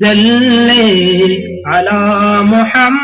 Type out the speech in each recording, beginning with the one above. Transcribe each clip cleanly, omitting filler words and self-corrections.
صلی علی محمد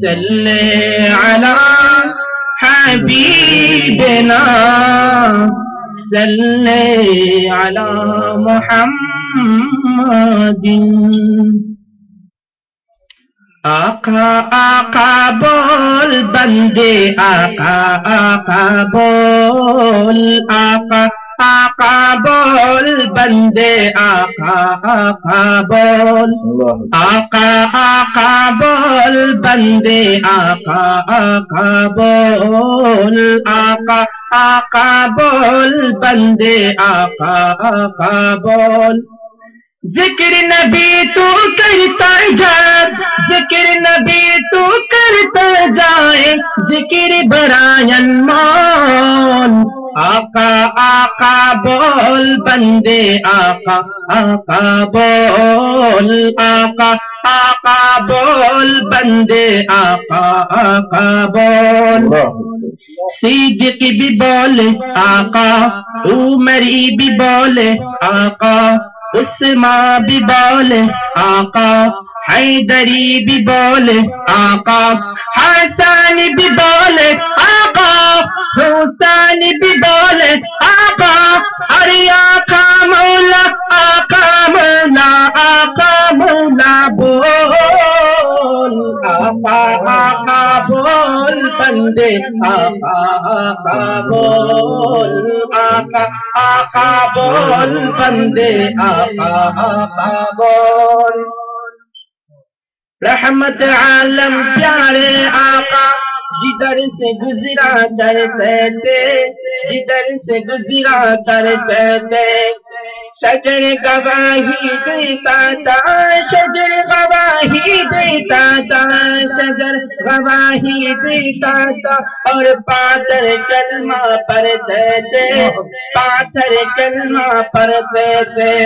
صلی علی حبیبنا صلی علی محمد آقا آقا بول بندے آقا آقا بول آقا آقا بول بندے آقا آقا بول آقا آقا بول بندے آقا آقا بول آقا آقا بول بندے آقا آقا بول ذکر نبی تو کرتا جائے ذکر نبی تو کرتا جائے ذکر برائن مان آقا آقا بول بندے آقا آقا بول آقا آقا بول بندے آقا آقا بول صدیق بھی بولے آقا عمری بھی بولے آقا عثمان بھی بولے آقا حیدری بھی بولے آقا حسن بھی بولے آقا حسین بھی بولے آقا ارے آقا مولا آقا مولا آقا مولا بول آقا آقا بول بندے آقا آقا بول آقا آقا بول بندے آقا آقا بول رحمت عالم پیارے آقا جدھر سے گزرا کرتے تھے جدھر سے گزرا کرتے تھے شجر گواہی دیتا تھا شجر گواہی دیتا تھا شجر گواہی دیتا تھا اور پاتر کلمہ پڑھتے تھے پاتر کلمہ پڑھتے تھے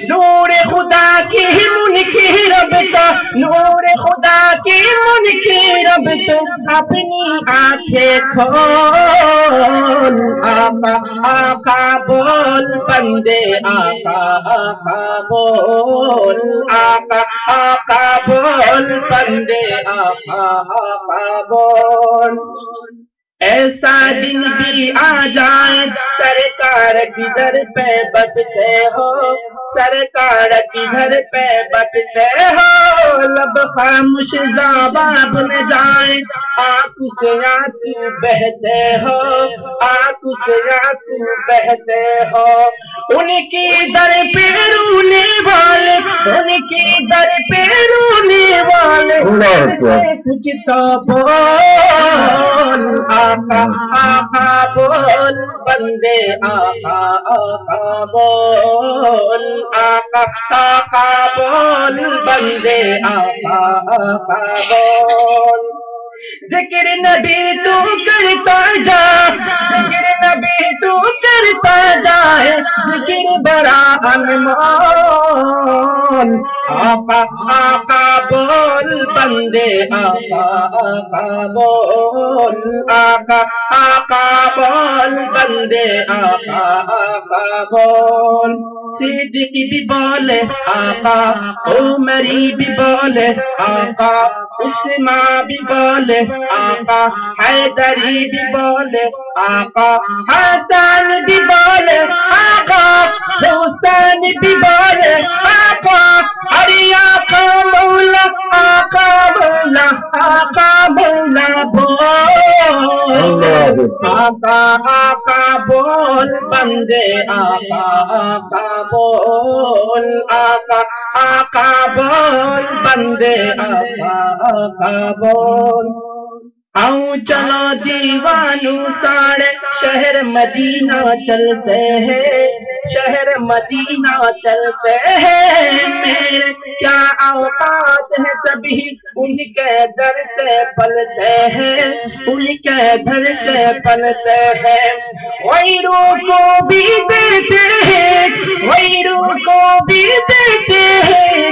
نور خدا کی منکر رب کا نور خدا کی منکر رب تو اپنی آنکھیں کھول آقا آقا بول بندے آقا آقا بول آقا آقا بول بندے آقا آقا بول ایسا دن بھی آ جائے سرکار کدھر پہ بچتے ہو سرکار کدھر پہ بچتے ہو لب خاموش زبان بن جائے آنکھ سے آنسو بہتے ہو آنکھ سے آنسو بہتے ہو ان کی در پہ رونے والے ان کی در پہ رونے والے کچھ تو بول آقا آقا بول بندے آقا آقا بول آقا آقا بول بندے آقا آقا بول ذکر نبی تو کرتا جا ذکر نبی تو کرتا جائے ذکر بڑا انمول آقا آقا بول بندے آقا آقا بول آقا آقا بول بندے آقا آقا بول صدیق بھی بولے آقا عمری بھی بولے آقا عثمان بھی بولے آقا حیدری بھی بولے آقا حسن بھی بولے آقا حسین بھی بولے آقا ارے آقا مولا آقا مولا آقا مولا بول آقا آقا بول بندے آقا آقا بول آقا آقا بول بندے آقا آقا بول آؤں چلو دیوانوں ساڑے شہر مدینہ چلتے ہیں شہر مدینہ چلتے ہیں میرے کیا اوقات ہے سبھی ان کے در سے پلتے ہیں ان کے در سے پلتے ہیں غیروں کو بھی دیتے ہیں غیروں کو بھی دیتے ہیں